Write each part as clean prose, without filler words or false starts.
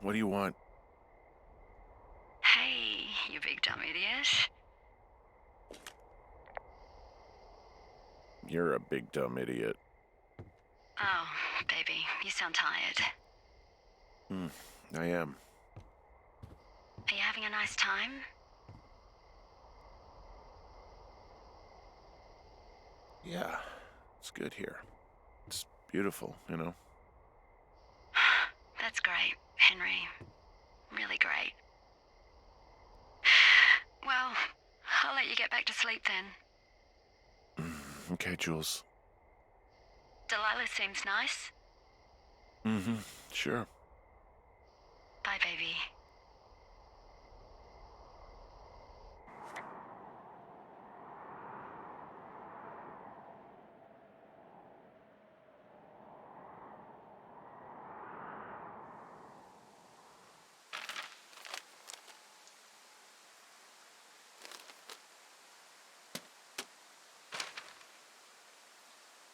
What do you want? Hey, you big dumb idiot. You're a big dumb idiot. Oh, baby, you sound tired. I am. Are you having a nice time? Yeah, it's good here. It's beautiful, you know? That's great, Henry. Really great. Well, I'll let you get back to sleep then. Okay, Jules. Delilah seems nice. Sure. Bye, baby.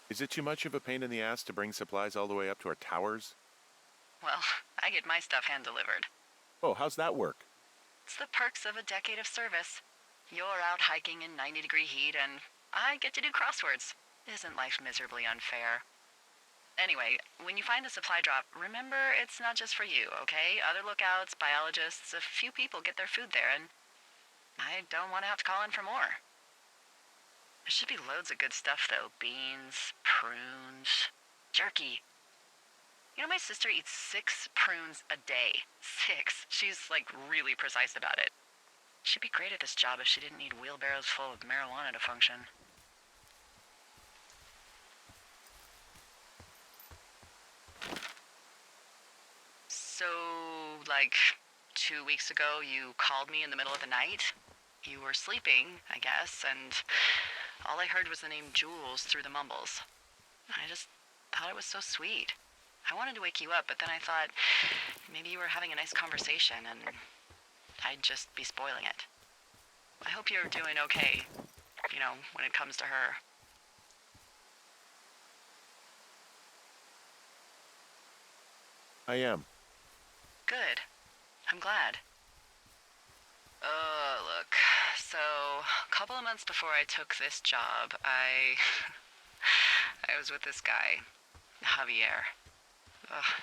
Is it too much of a pain in the ass to bring supplies all the way up to our towers? Well, I get my stuff hand-delivered. Oh, how's that work? It's the perks of a decade of service. You're out hiking in 90-degree heat, and I get to do crosswords. Isn't life miserably unfair? Anyway, when you find a supply drop, remember it's not just for you, okay? Other lookouts, biologists, a few people get their food there, and I don't want to have to call in for more. There should be loads of good stuff, though. Beans, prunes, jerky. You know, my sister eats 6 prunes a day. 6. She's, like, really precise about it. She'd be great at this job if she didn't need wheelbarrows full of marijuana to function. So, like, 2 weeks ago, you called me in the middle of the night? You were sleeping, I guess, and all I heard was the name Jules through the mumbles. I just thought it was so sweet. I wanted to wake you up, but then I thought maybe you were having a nice conversation and I'd just be spoiling it. I hope you're doing okay, you know, when it comes to her. I am. Good. I'm glad. Look, so a couple of months before I took this job, I was with this guy, Javier.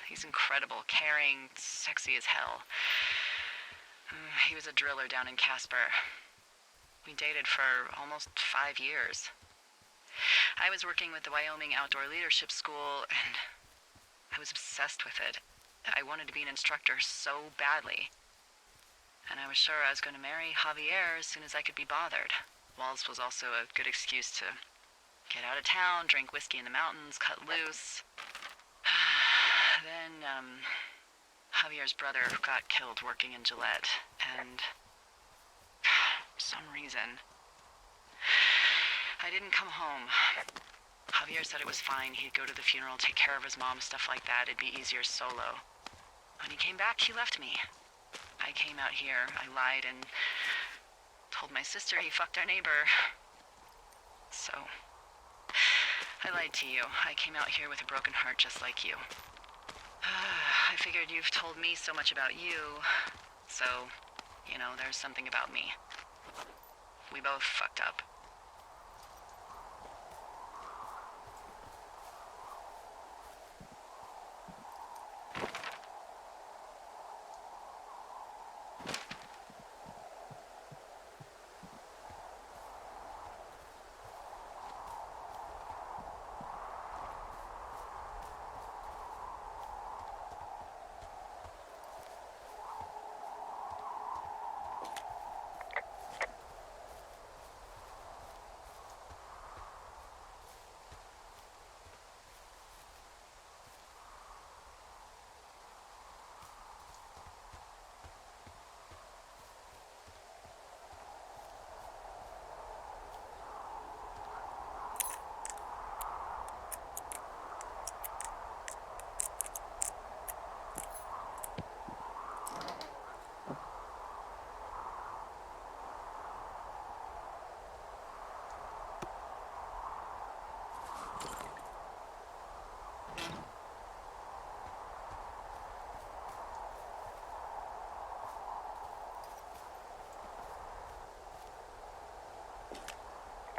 He's incredible, caring, sexy as hell. He was a driller down in Casper. We dated for almost 5 years. I was working with the Wyoming Outdoor Leadership School, and I was obsessed with it. I wanted to be an instructor so badly. And I was sure I was going to marry Javier as soon as I could be bothered. Walls was also a good excuse to get out of town, drink whiskey in the mountains, cut loose. Then, Javier's brother got killed working in Gillette, and for some reason, I didn't come home. Javier said it was fine. He'd go to the funeral, take care of his mom, stuff like that. It'd be easier solo. When he came back, he left me. I came out here, I lied, and told my sister he fucked our neighbor. So, I lied to you. I came out here with a broken heart just like you. I figured you've told me so much about you, so, you know, there's something about me. We both fucked up.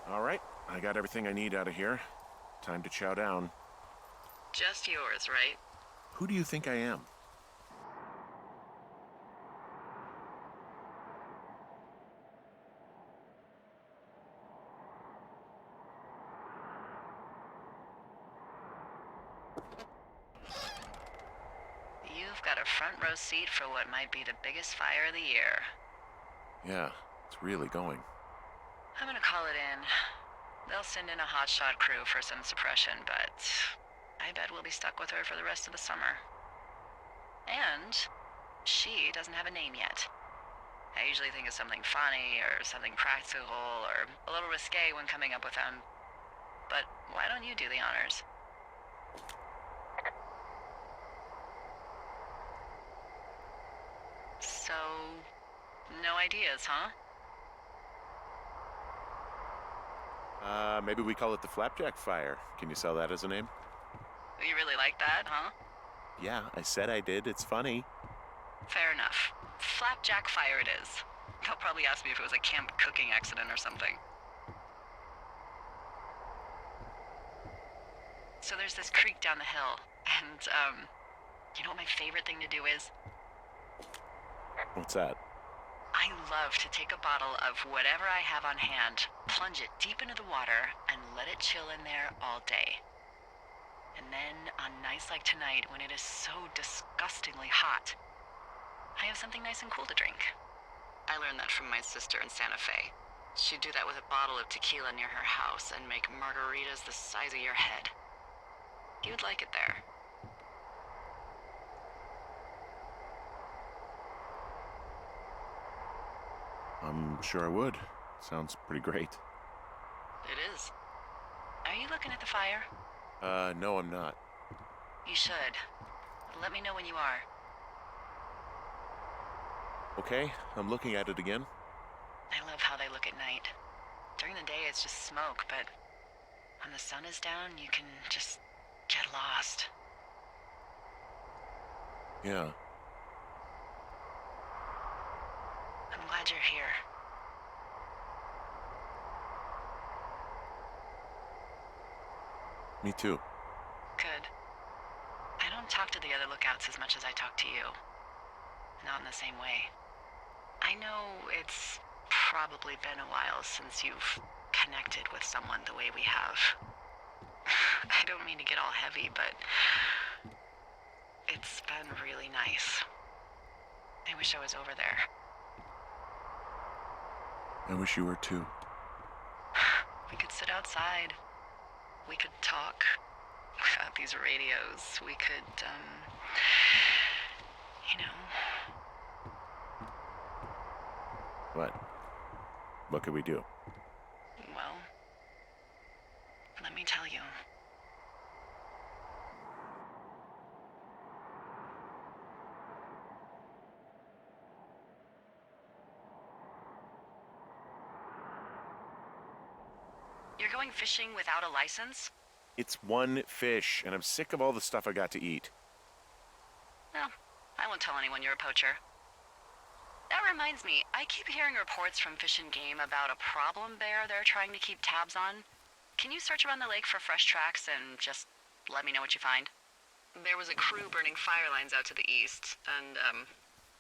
All right, I got everything I need out of here. Time to chow down. Just yours, right? Who do you think I am? You've got a front row seat for what might be the biggest fire of the year. Yeah, it's really going. I'm gonna call it in. They'll send in a hotshot crew for some suppression, but I bet we'll be stuck with her for the rest of the summer. And she doesn't have a name yet. I usually think of something funny or something practical or a little risque when coming up with them. But why don't you do the honors? So, no ideas, huh? Maybe we call it the Flapjack Fire. Can you sell that as a name? You really like that, huh? Yeah, I said I did. It's funny. Fair enough. Flapjack fire it is. They'll probably ask me if it was a camp cooking accident or something. So there's this creek down the hill, and, you know what my favorite thing to do is? What's that? I love to take a bottle of whatever I have on hand, plunge it deep into the water, and let it chill in there all day. And then, on nights like tonight, when it is so disgustingly hot, I have something nice and cool to drink. I learned that from my sister in Santa Fe. She'd do that with a bottle of tequila near her house and make margaritas the size of your head. You'd like it there. I'm sure I would. Sounds pretty great. It is. Are you looking at the fire? No, I'm not. You should. Let me know when you are. Okay, I'm looking at it again. I love how they look at night. During the day, it's just smoke, but when the sun is down, you can just get lost. Yeah. I'm glad you're here. Me too. Good. I don't talk to the other lookouts as much as I talk to you. Not in the same way. I know it's probably been a while since you've connected with someone the way we have. I don't mean to get all heavy, but it's been really nice. I wish I was over there. I wish you were too. We could sit outside. We could talk without these radios. We could, you know. What? What could we do? Well, let me tell you. You're going fishing without a license? It's one fish, and I'm sick of all the stuff I got to eat. Well, I won't tell anyone you're a poacher. That reminds me, I keep hearing reports from Fish and Game about a problem bear they're trying to keep tabs on. Can you search around the lake for fresh tracks and just let me know what you find? There was a crew burning fire lines out to the east, and,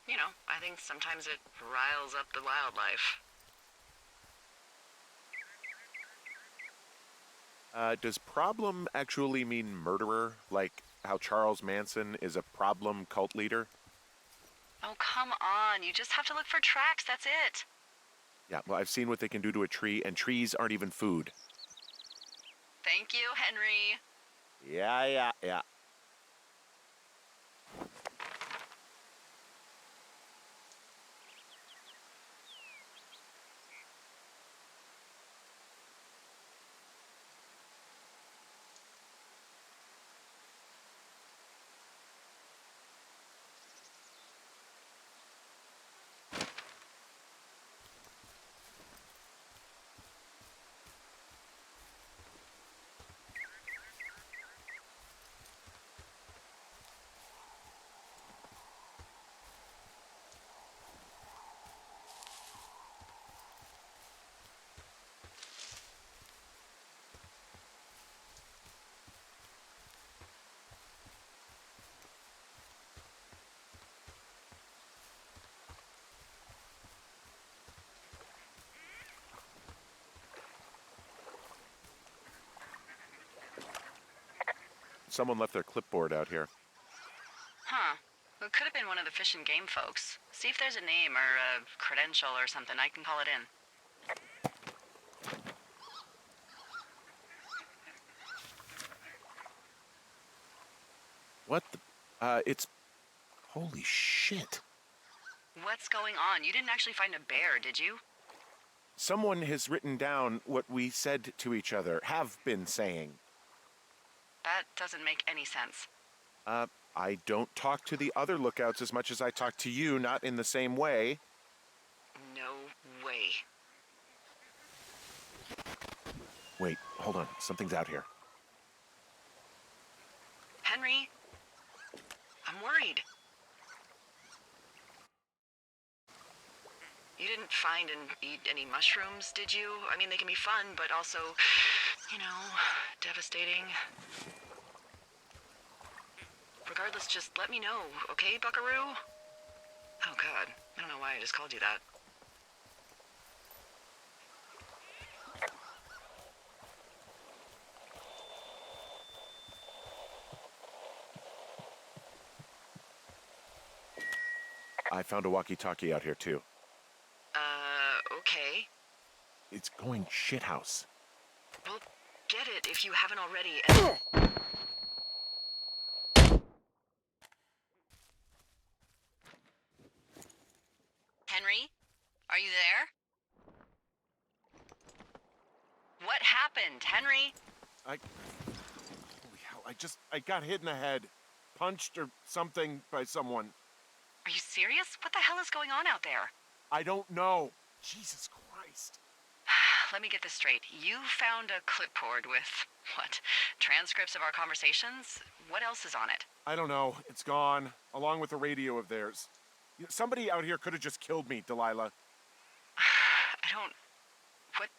you know, I think sometimes it riles up the wildlife. Does problem actually mean murderer? Like how Charles Manson is a problem cult leader? Oh, come on. You just have to look for tracks, that's it. Yeah, well, I've seen what they can do to a tree, and trees aren't even food. Thank you, Henry. Yeah. someone left their clipboard out here. Huh. Well, it could have been one of the Fish and Game folks. See if there's a name or a credential or something. I can call it in. What the... it's... Holy shit. What's going on? You didn't actually find a bear, did you? Someone has written down what we said to each other, have been saying. That doesn't make any sense. I don't talk to the other lookouts as much as I talk to you, not in the same way. No way. Wait, hold on. Something's out here. Henry? I'm worried. You didn't find and eat any mushrooms, did you? I mean, they can be fun, but also, you know, devastating. Regardless, just let me know, okay, buckaroo? Oh, God. I don't know why I just called you that. I found a walkie-talkie out here, too. Okay. It's going shithouse. Well, get it if you haven't already, and... Henry? Are you there? What happened, Henry? Holy hell, I got hit in the head. Punched or something by someone. Are you serious? What the hell is going on out there? I don't know. Jesus Christ. Let me get this straight. You found a clipboard with, what, transcripts of our conversations? What else is on it? I don't know. It's gone, along with the radio of theirs. Somebody out here could have just killed me, Delilah. What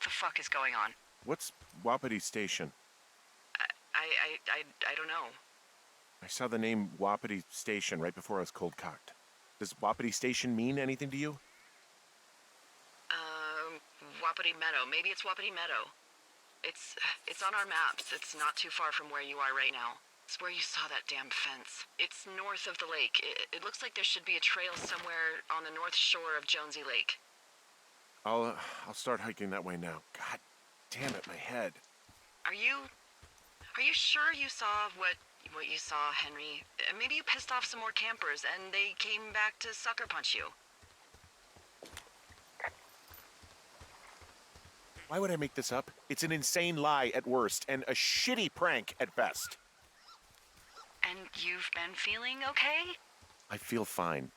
the fuck is going on? What's Wapiti Station? I don't know. I saw the name Wapiti Station right before I was cold-cocked. Does Wapiti Station mean anything to you? Wapiti Meadow. Maybe it's Wapiti Meadow. It's on our maps. It's not too far from where you are right now. It's where you saw that damn fence. It's north of the lake. It looks like there should be a trail somewhere on the north shore of Jonesy Lake. I'll start hiking that way now. God damn it, my head. Are you sure you saw what you saw, Henry? Maybe you pissed off some more campers and they came back to sucker punch you. Why would I make this up? It's an insane lie at worst and a shitty prank at best. And you've been feeling okay? I feel fine.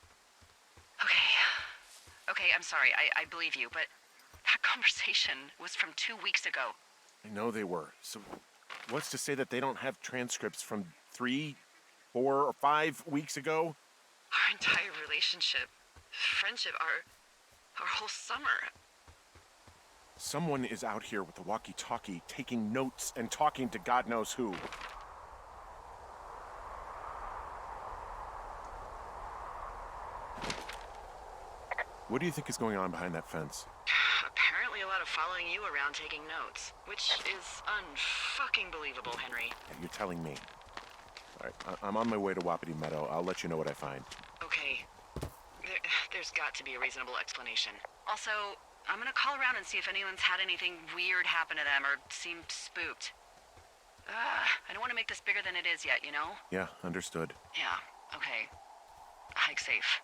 Okay, I'm sorry. I believe you, but that conversation was from 2 weeks ago. I know they were. So what's to say that they don't have transcripts from 3, 4, or 5 weeks ago? Our entire relationship, friendship, our whole summer. Someone is out here with a walkie-talkie taking notes and talking to God knows who. What do you think is going on behind that fence? Apparently a lot of following you around taking notes, which is unfucking believable, Henry. Yeah, you're telling me. All right, I'm on my way to Wapiti Meadow. I'll let you know what I find. Okay. There's got to be a reasonable explanation. Also, I'm gonna call around and see if anyone's had anything weird happen to them or seemed spooked. I don't want to make this bigger than it is yet, you know? Yeah, understood. Yeah, okay. Hike safe.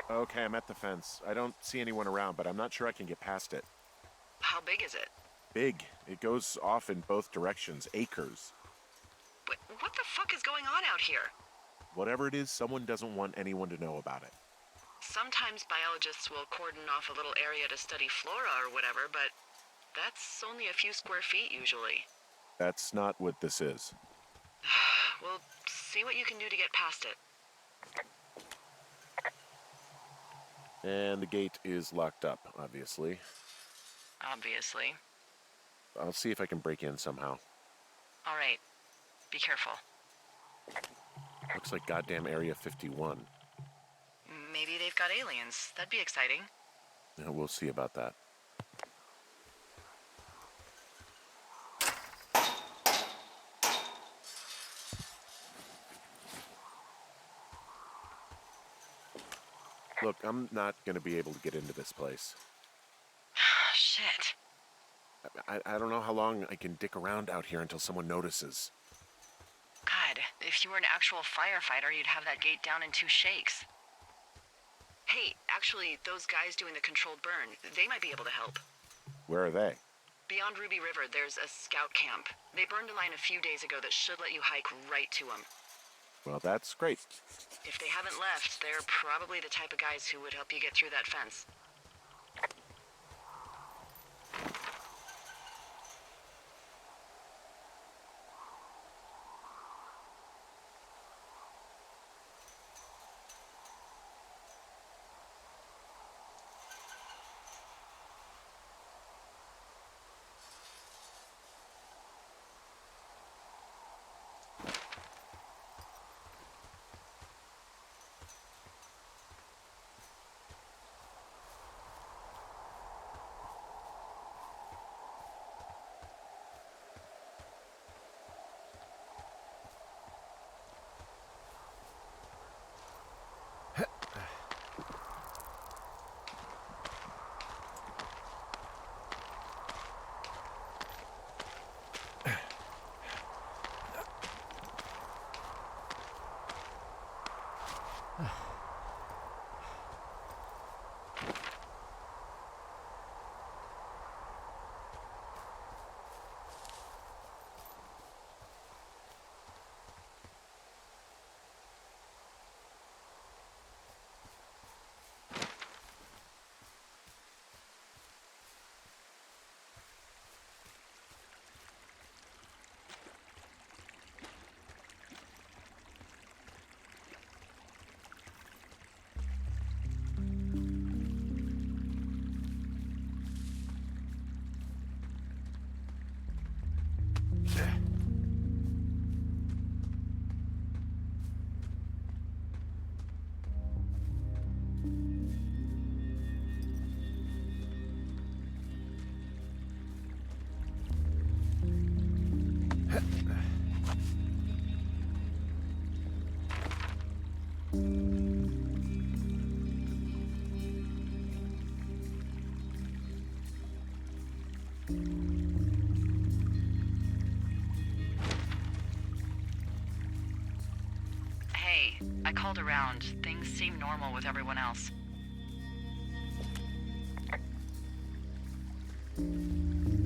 Okay, I'm at the fence. I don't see anyone around, but I'm not sure I can get past it. How big is it? Big. It goes off in both directions. Acres. What the fuck is going on out here? Whatever it is, someone doesn't want anyone to know about it. Sometimes biologists will cordon off a little area to study flora or whatever, but that's only a few square feet usually. That's not what this is. Well, see what you can do to get past it. And the gate is locked up, obviously. Obviously. I'll see if I can break in somehow. All right. Be careful. Looks like goddamn Area 51. Maybe they've got aliens. That'd be exciting. Yeah, we'll see about that. Look, I'm not going to be able to get into this place. Shit. I don't know how long I can dick around out here until someone notices. God, if you were an actual firefighter, you'd have that gate down in 2 shakes. Hey, actually, those guys doing the controlled burn, they might be able to help. Where are they? Beyond Ruby River, there's a scout camp. They burned a line a few days ago that should let you hike right to them. Well, that's great. If they haven't left, they're probably the type of guys who would help you get through that fence. Hey, I called around. Things seem normal with everyone else.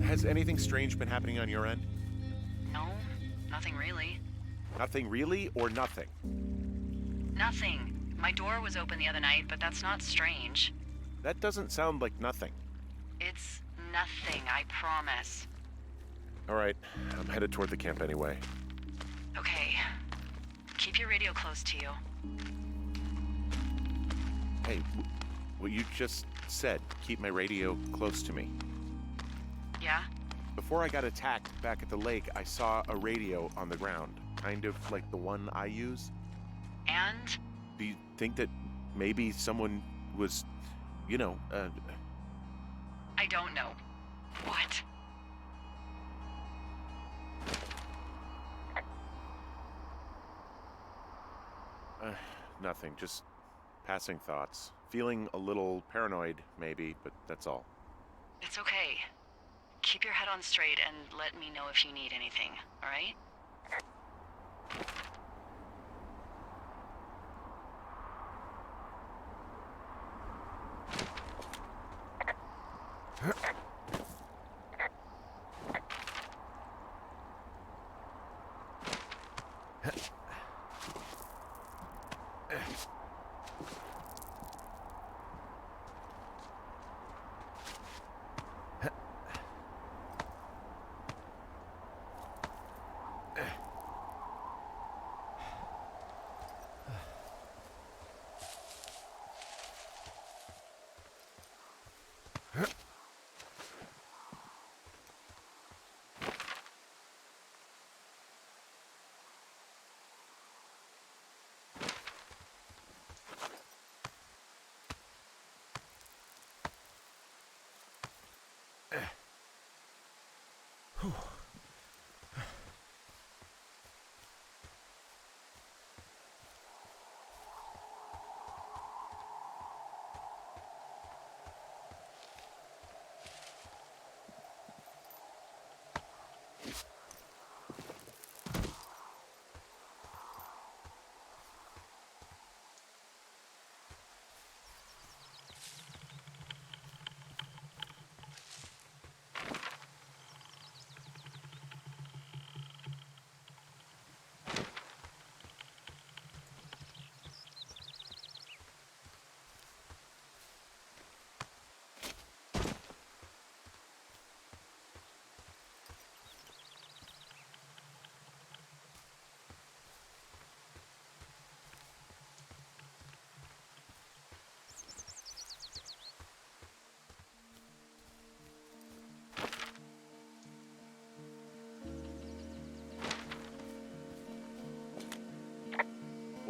Has anything strange been happening on your end? No, nothing really. Nothing really or nothing? Nothing. My door was open the other night, but that's not strange. That doesn't sound like nothing. It's nothing, I promise. All right, I'm headed toward the camp anyway. Okay. Keep your radio close to you. Hey, what you just said, keep my radio close to me. Yeah? Before I got attacked back at the lake, I saw a radio on the ground, kind of like the one I use. And? Do you think that maybe someone was, I don't know. What? Nothing, just passing thoughts. Feeling a little paranoid, maybe, but that's all. It's okay. Keep your head on straight and let me know if you need anything, alright?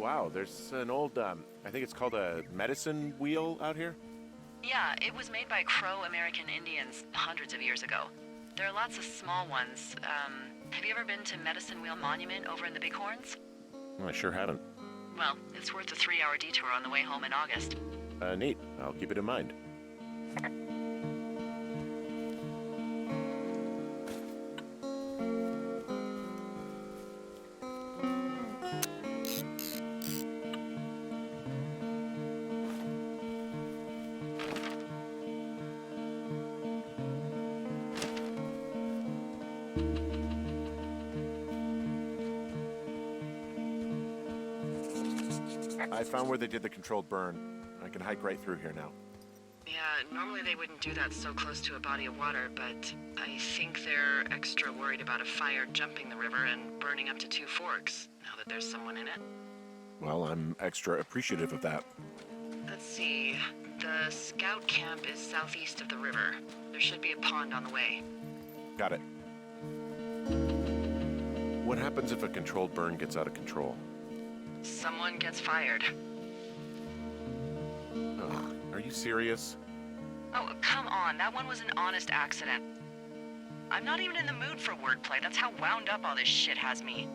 Wow, there's an old, I think it's called a medicine wheel out here. Yeah, it was made by Crow American Indians hundreds of years ago. There are lots of small ones. Have you ever been to Medicine Wheel Monument over in the Bighorns? I sure haven't. Well, it's worth a 3-hour detour on the way home in August. Neat. I'll keep it in mind. I found where they did the controlled burn. I can hike right through here now. Yeah, normally they wouldn't do that so close to a body of water, but I think they're extra worried about a fire jumping the river and burning up to 2 forks, now that there's someone in it. Well, I'm extra appreciative of that. Let's see. The scout camp is southeast of the river. There should be a pond on the way. Got it. What happens if a controlled burn gets out of control? Someone gets fired. Ugh, are you serious? Oh, come on. That one was an honest accident. I'm not even in the mood for wordplay. That's how wound up all this shit has me.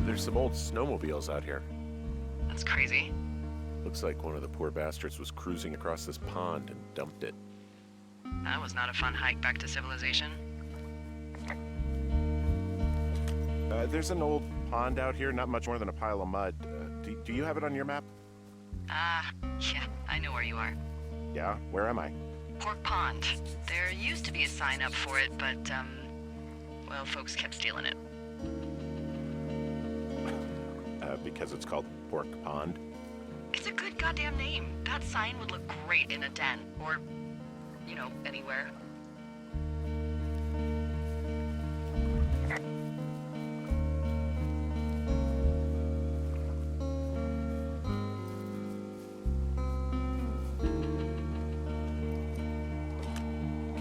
There's some old snowmobiles out here. That's crazy. Looks like one of the poor bastards was cruising across this pond and dumped it. That was not a fun hike back to civilization. There's an old pond out here, not much more than a pile of mud. Do you have it on your map? Yeah, I know where you are. Yeah? Where am I? Pork Pond. There used to be a sign up for it, but, well, folks kept stealing it. Because it's called Pork Pond. It's a good goddamn name. That sign would look great in a den, or, you know, anywhere.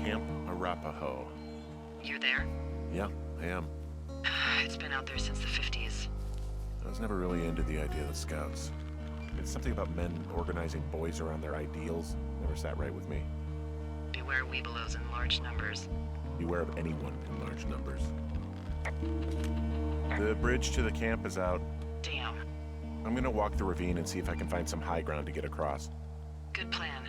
Camp Arapaho. You're there? Yeah, I am. It's been out there since the 50s. I was never really into the idea of the Scouts. It's something about men organizing boys around their ideals. Never sat right with me. Beware weebelows in large numbers. Beware of anyone in large numbers. The bridge to the camp is out. Damn. I'm gonna walk the ravine and see if I can find some high ground to get across. Good plan.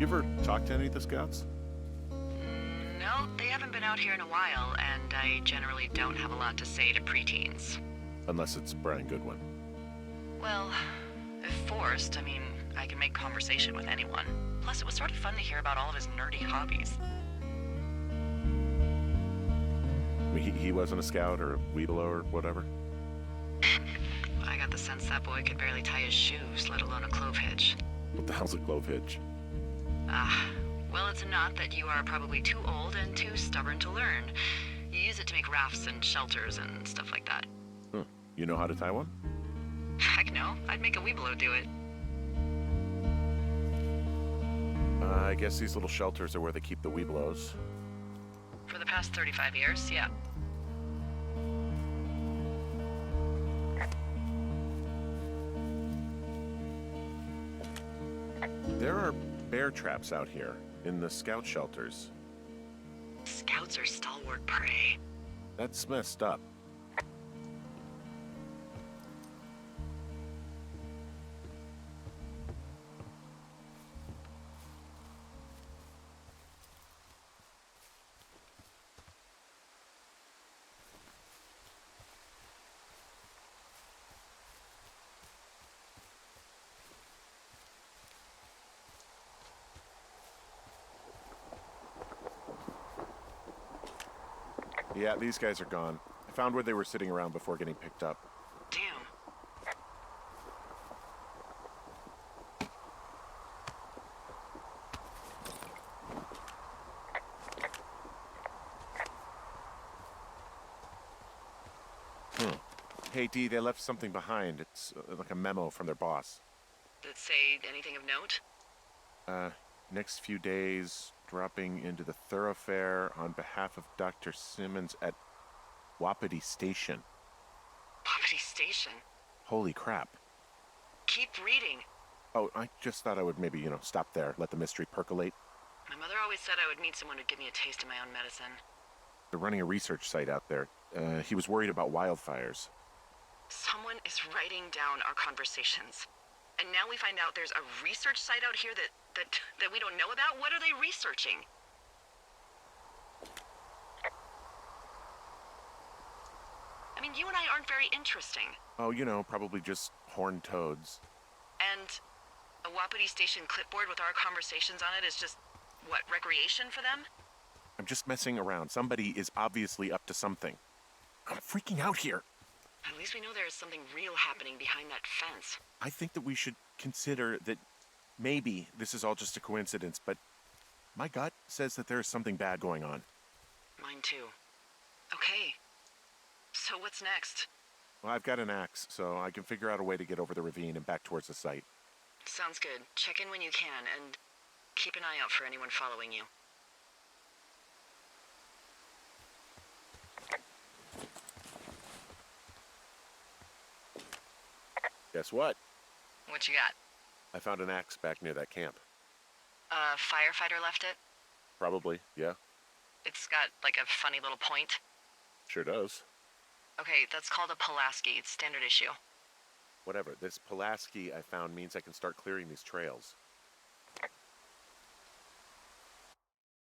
You ever talk to any of the scouts? No, they haven't been out here in a while, and I generally don't have a lot to say to preteens. Unless it's Brian Goodwin. Well, if forced, I mean, I can make conversation with anyone. Plus, it was sort of fun to hear about all of his nerdy hobbies. I mean, he wasn't a scout or a Weeblo or whatever? I got the sense that boy could barely tie his shoes, let alone a clove hitch. What the hell's a clove hitch? Well, it's a knot that you are probably too old and too stubborn to learn. You use it to make rafts and shelters and stuff like that. Huh. You know how to tie one? Heck no, I'd make a Weeblo do it. I guess these little shelters are where they keep the Weeblos. For the past 35 years, yeah. There are bear traps out here in the scout shelters. Scouts are stalwart prey. That's messed up. Yeah, these guys are gone. I found where they were sitting around before getting picked up. Damn. Hey, Dee, they left something behind. It's like a memo from their boss. Did it say anything of note? Next few days, dropping into the thoroughfare on behalf of Dr. Simmons at Wapiti Station. Wapiti Station? Holy crap. Keep reading. Oh, I just thought I would maybe, stop there, let the mystery percolate. My mother always said I would meet someone who'd give me a taste of my own medicine. They're running a research site out there. He was worried about wildfires. Someone is writing down our conversations. And now we find out there's a research site out here that we don't know about? What are they researching? I mean, you and I aren't very interesting. Oh, probably just horned toads. And a Wapiti Station clipboard with our conversations on it is just, what, recreation for them? I'm just messing around. Somebody is obviously up to something. I'm freaking out here. At least we know there is something real happening behind that fence. I think that we should consider that maybe this is all just a coincidence, but my gut says that there is something bad going on. Mine too. Okay. So what's next? Well, I've got an axe, so I can figure out a way to get over the ravine and back towards the site. Sounds good. Check in when you can, and keep an eye out for anyone following you. Guess what? What you got? I found an axe back near that camp. A firefighter left it? Probably, yeah. It's got, like, a funny little point. Sure does. Okay, that's called a Pulaski. It's standard issue. Whatever. This Pulaski I found means I can start clearing these trails.